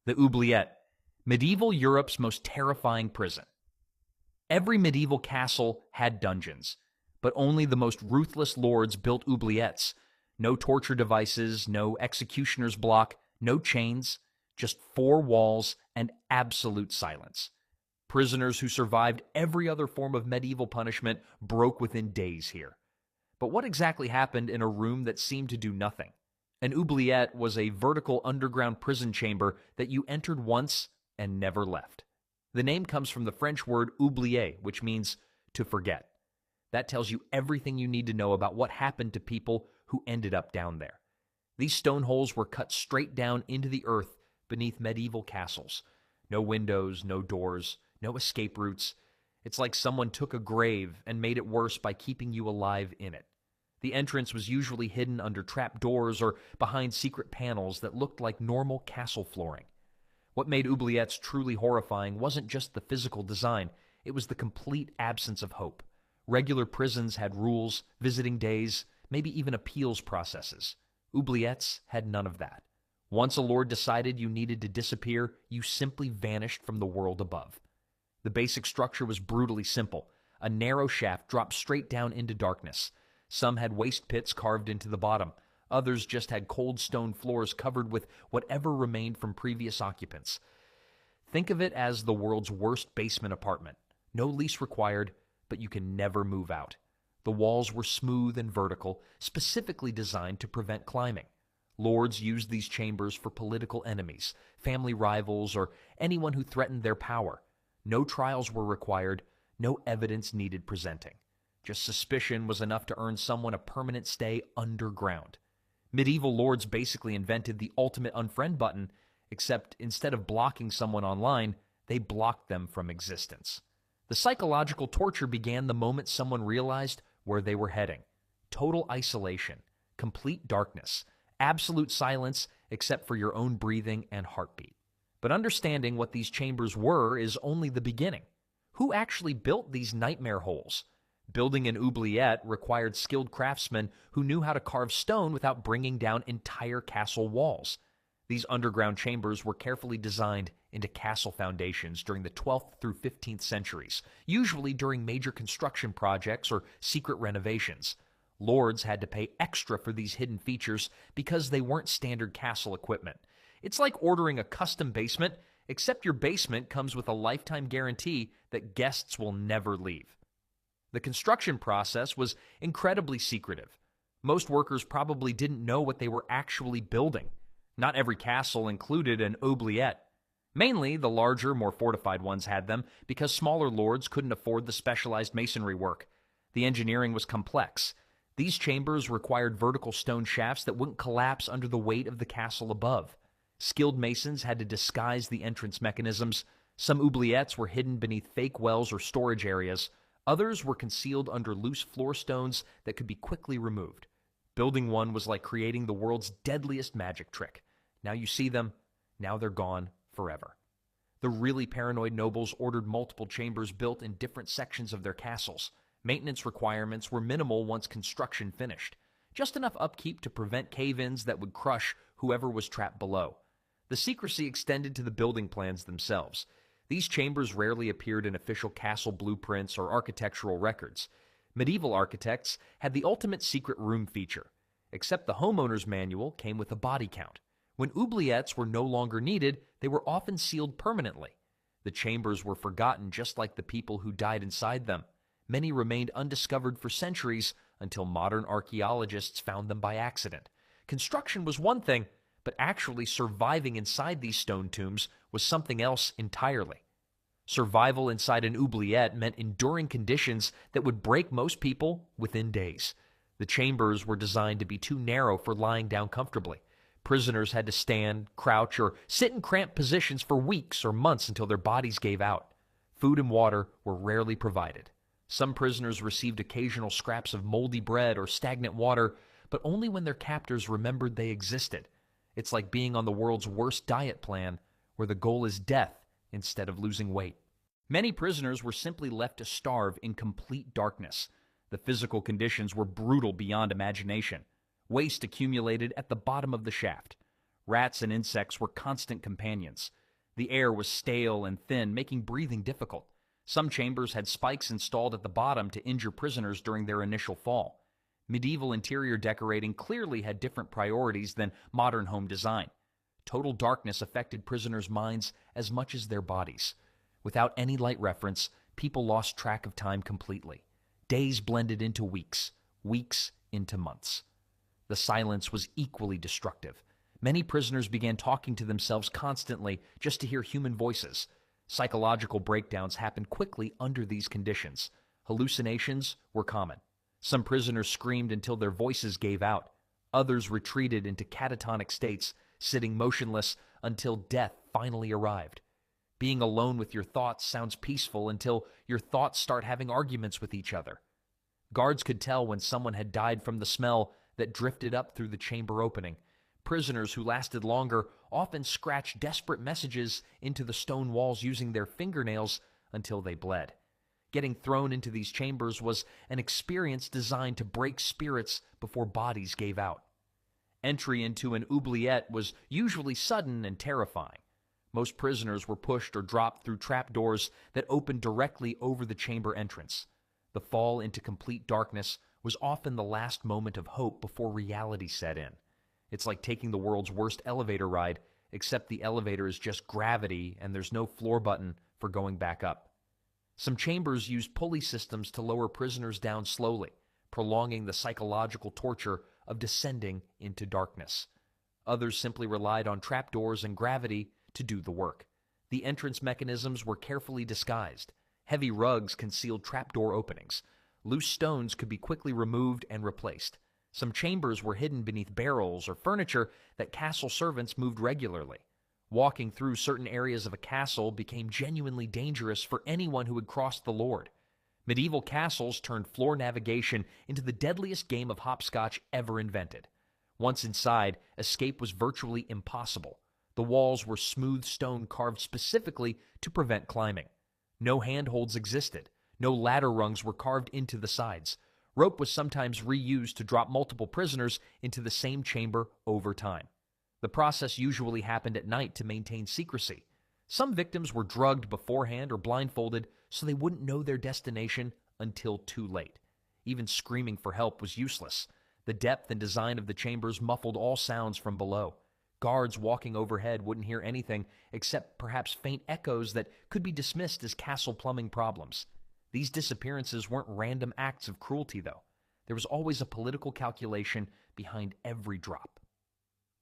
The Oubliette, medieval Europe's most terrifying prison. Every medieval castle had dungeons, but only the most ruthless lords built oubliettes. No torture devices, no executioner's block, no chains, just four walls and absolute silence. Prisoners who survived every other form of medieval punishment broke within days here. But what exactly happened in a room that seemed to do nothing? An oubliette was a vertical underground prison chamber that you entered once and never left. The name comes from the French word oublier, which means to forget. That tells you everything you need to know about what happened to people who ended up down there. These stone holes were cut straight down into the earth beneath medieval castles. No windows, no doors, no escape routes. It's like someone took a grave and made it worse by keeping you alive in it. The entrance was usually hidden under trap doors or behind secret panels that looked like normal castle flooring. What made oubliettes truly horrifying wasn't just the physical design, it was the complete absence of hope. Regular prisons had rules, visiting days, maybe even appeals processes. Oubliettes had none of that. Once a lord decided you needed to disappear, you simply vanished from the world above. The basic structure was brutally simple. A narrow shaft dropped straight down into darkness. Some had waste pits carved into the bottom. Others just had cold stone floors covered with whatever remained from previous occupants. Think of it as the world's worst basement apartment. No lease required, but you can never move out. The walls were smooth and vertical, specifically designed to prevent climbing. Lords used these chambers for political enemies, family rivals, or anyone who threatened their power. No trials were required, no evidence needed presenting. Just suspicion was enough to earn someone a permanent stay underground. Medieval lords basically invented the ultimate unfriend button, except instead of blocking someone online, they blocked them from existence. The psychological torture began the moment someone realized where they were heading. Total isolation, complete darkness, absolute silence except for your own breathing and heartbeat. But understanding what these chambers were is only the beginning. Who actually built these nightmare holes? Building an oubliette required skilled craftsmen who knew how to carve stone without bringing down entire castle walls. These underground chambers were carefully designed into castle foundations during the 12th through 15th centuries, usually during major construction projects or secret renovations. Lords had to pay extra for these hidden features because they weren't standard castle equipment. It's like ordering a custom basement, except your basement comes with a lifetime guarantee that guests will never leave. The construction process was incredibly secretive. Most workers probably didn't know what they were actually building. Not every castle included an oubliette. Mainly, the larger, more fortified ones had them because smaller lords couldn't afford the specialized masonry work. The engineering was complex. These chambers required vertical stone shafts that wouldn't collapse under the weight of the castle above. Skilled masons had to disguise the entrance mechanisms. Some oubliettes were hidden beneath fake wells or storage areas. Others were concealed under loose floor stones that could be quickly removed. Building one was like creating the world's deadliest magic trick. Now you see them, now they're gone forever. The really paranoid nobles ordered multiple chambers built in different sections of their castles. Maintenance requirements were minimal once construction finished. Just enough upkeep to prevent cave-ins that would crush whoever was trapped below. The secrecy extended to the building plans themselves. These chambers rarely appeared in official castle blueprints or architectural records. Medieval architects had the ultimate secret room feature, except the homeowner's manual came with a body count. When oubliettes were no longer needed, they were often sealed permanently. The chambers were forgotten just like the people who died inside them. Many remained undiscovered for centuries until modern archaeologists found them by accident. Construction was one thing, but actually surviving inside these stone tombs was something else entirely. Survival inside an oubliette meant enduring conditions that would break most people within days. The chambers were designed to be too narrow for lying down comfortably. Prisoners had to stand, crouch, or sit in cramped positions for weeks or months until their bodies gave out. Food and water were rarely provided. Some prisoners received occasional scraps of moldy bread or stagnant water, but only when their captors remembered they existed. It's like being on the world's worst diet plan, where the goal is death instead of losing weight. Many prisoners were simply left to starve in complete darkness. The physical conditions were brutal beyond imagination. Waste accumulated at the bottom of the shaft. Rats and insects were constant companions. The air was stale and thin, making breathing difficult. Some chambers had spikes installed at the bottom to injure prisoners during their initial fall. Medieval interior decorating clearly had different priorities than modern home design. Total darkness affected prisoners' minds as much as their bodies. Without any light reference, people lost track of time completely. Days blended into weeks, weeks into months. The silence was equally destructive. Many prisoners began talking to themselves constantly just to hear human voices. Psychological breakdowns happened quickly under these conditions. Hallucinations were common. Some prisoners screamed until their voices gave out. Others retreated into catatonic states, sitting motionless until death finally arrived. Being alone with your thoughts sounds peaceful until your thoughts start having arguments with each other. Guards could tell when someone had died from the smell that drifted up through the chamber opening. Prisoners who lasted longer often scratched desperate messages into the stone walls using their fingernails until they bled. Getting thrown into these chambers was an experience designed to break spirits before bodies gave out. Entry into an oubliette was usually sudden and terrifying. Most prisoners were pushed or dropped through trapdoors that opened directly over the chamber entrance. The fall into complete darkness was often the last moment of hope before reality set in. It's like taking the world's worst elevator ride, except the elevator is just gravity and there's no floor button for going back up. Some chambers used pulley systems to lower prisoners down slowly, prolonging the psychological torture of descending into darkness. Others simply relied on trapdoors and gravity to do the work. The entrance mechanisms were carefully disguised. Heavy rugs concealed trapdoor openings. Loose stones could be quickly removed and replaced. Some chambers were hidden beneath barrels or furniture that castle servants moved regularly. Walking through certain areas of a castle became genuinely dangerous for anyone who had crossed the Lord. Medieval castles turned floor navigation into the deadliest game of hopscotch ever invented. Once inside, escape was virtually impossible. The walls were smooth stone carved specifically to prevent climbing. No handholds existed. No ladder rungs were carved into the sides. Rope was sometimes reused to drop multiple prisoners into the same chamber over time. The process usually happened at night to maintain secrecy. Some victims were drugged beforehand or blindfolded so they wouldn't know their destination until too late. Even screaming for help was useless. The depth and design of the chambers muffled all sounds from below. Guards walking overhead wouldn't hear anything except perhaps faint echoes that could be dismissed as castle plumbing problems. These disappearances weren't random acts of cruelty, though. There was always a political calculation behind every drop.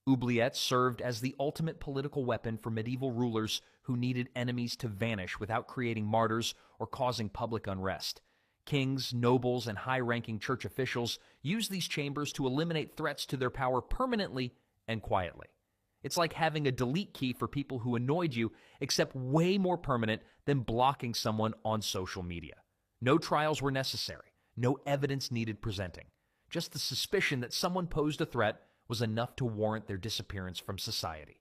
Oubliettes served as the ultimate political weapon for medieval rulers who needed enemies to vanish without creating martyrs or causing public unrest. Kings, nobles, and high-ranking church officials used these chambers to eliminate threats to their power permanently and quietly. It's like having a delete key for people who annoyed you, except way more permanent than blocking someone on social media. No trials were necessary. No evidence needed presenting. Just the suspicion that someone posed a threat was enough to warrant their disappearance from society.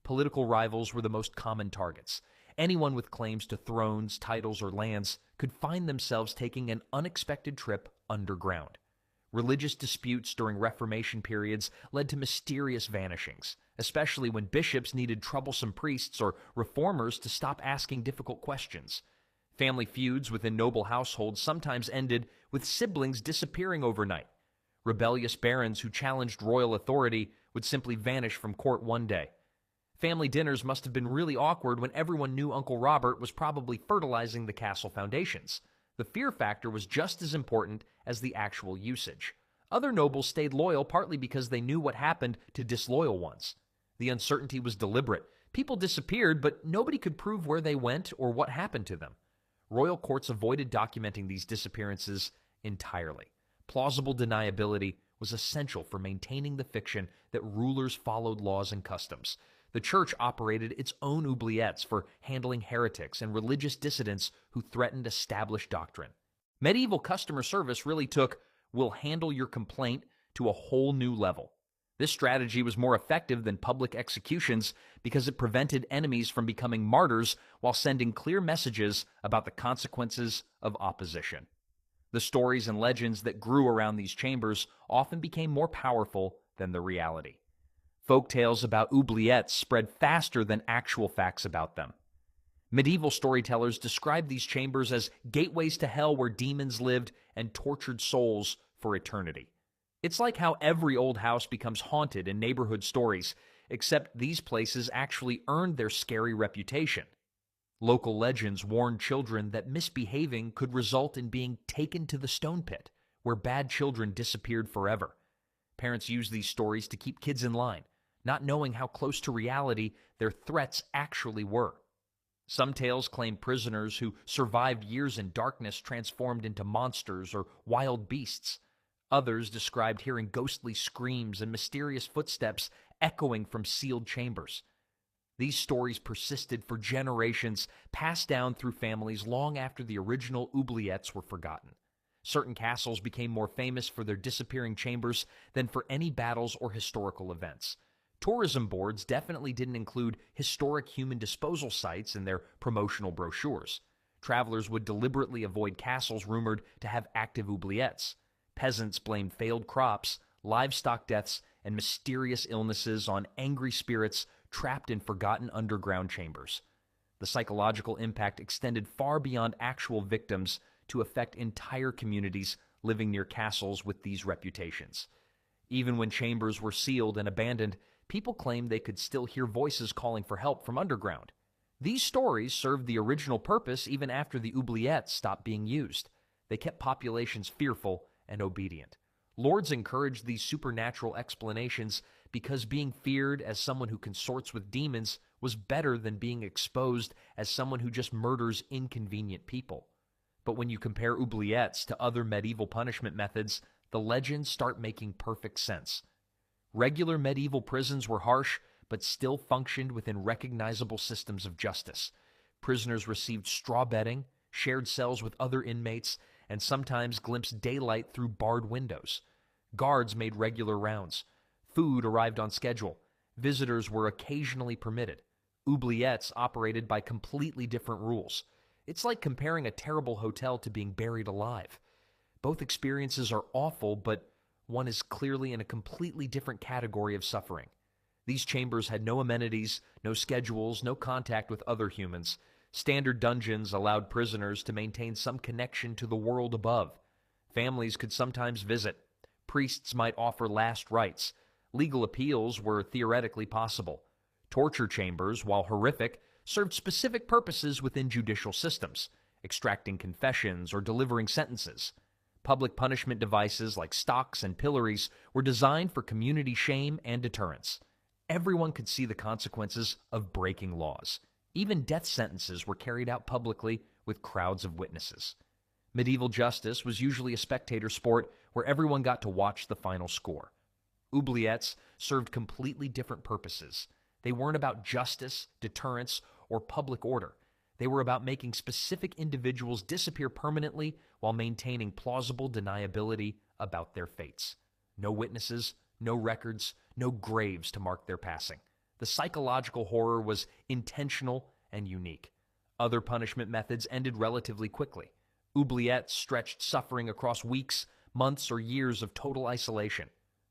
Political rivals were the most common targets. Anyone with claims to thrones, titles, or lands could find themselves taking an unexpected trip underground. Religious disputes during Reformation periods led to mysterious vanishings, especially when bishops needed troublesome priests or reformers to stop asking difficult questions. Family feuds within noble households sometimes ended with siblings disappearing overnight. Rebellious barons who challenged royal authority would simply vanish from court one day. Family dinners must have been really awkward when everyone knew Uncle Robert was probably fertilizing the castle foundations. The fear factor was just as important as the actual usage. Other nobles stayed loyal partly because they knew what happened to disloyal ones. The uncertainty was deliberate. People disappeared, but nobody could prove where they went or what happened to them. Royal courts avoided documenting these disappearances entirely. Plausible deniability was essential for maintaining the fiction that rulers followed laws and customs. The church operated its own oubliettes for handling heretics and religious dissidents who threatened established doctrine. Medieval customer service really took "we'll handle your complaint" to a whole new level. This strategy was more effective than public executions because it prevented enemies from becoming martyrs while sending clear messages about the consequences of opposition. The stories and legends that grew around these chambers often became more powerful than the reality. Folk tales about oubliettes spread faster than actual facts about them. Medieval storytellers described these chambers as gateways to hell where demons lived and tortured souls for eternity. It's like how every old house becomes haunted in neighborhood stories, except these places actually earned their scary reputation. Local legends warned children that misbehaving could result in being taken to the stone pit, where bad children disappeared forever. Parents used these stories to keep kids in line, not knowing how close to reality their threats actually were. Some tales claim prisoners who survived years in darkness transformed into monsters or wild beasts. Others described hearing ghostly screams and mysterious footsteps echoing from sealed chambers. These stories persisted for generations, passed down through families long after the original oubliettes were forgotten. Certain castles became more famous for their disappearing chambers than for any battles or historical events. Tourism boards definitely didn't include historic human disposal sites in their promotional brochures. Travelers would deliberately avoid castles rumored to have active oubliettes. Peasants blamed failed crops, livestock deaths, and mysterious illnesses on angry spirits trapped in forgotten underground chambers. The psychological impact extended far beyond actual victims to affect entire communities living near castles with these reputations. Even when chambers were sealed and abandoned, people claimed they could still hear voices calling for help from underground. These stories served the original purpose even after the oubliettes stopped being used. They kept populations fearful and obedient. Lords encouraged these supernatural explanations because being feared as someone who consorts with demons was better than being exposed as someone who just murders inconvenient people. But when you compare oubliettes to other medieval punishment methods, the legends start making perfect sense. Regular medieval prisons were harsh, but still functioned within recognizable systems of justice. Prisoners received straw bedding, shared cells with other inmates, and sometimes glimpsed daylight through barred windows. Guards made regular rounds. Food arrived on schedule. Visitors were occasionally permitted. Oubliettes operated by completely different rules. It's like comparing a terrible hotel to being buried alive. Both experiences are awful, but one is clearly in a completely different category of suffering. These chambers had no amenities, no schedules, no contact with other humans. Standard dungeons allowed prisoners to maintain some connection to the world above. Families could sometimes visit. Priests might offer last rites. Legal appeals were theoretically possible. Torture chambers, while horrific, served specific purposes within judicial systems, extracting confessions or delivering sentences. Public punishment devices like stocks and pillories were designed for community shame and deterrence. Everyone could see the consequences of breaking laws. Even death sentences were carried out publicly with crowds of witnesses. Medieval justice was usually a spectator sport where everyone got to watch the final score. Oubliettes served completely different purposes. They weren't about justice, deterrence, or public order. They were about making specific individuals disappear permanently while maintaining plausible deniability about their fates. No witnesses, no records, no graves to mark their passing. The psychological horror was intentional and unique. Other punishment methods ended relatively quickly. Oubliettes stretched suffering across weeks, months, or years of total isolation.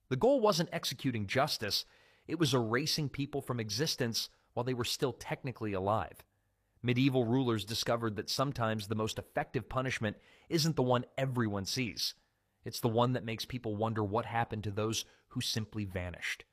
The goal wasn't executing justice, it was erasing people from existence while they were still technically alive. Medieval rulers discovered that sometimes the most effective punishment isn't the one everyone sees. It's the one that makes people wonder what happened to those who simply vanished.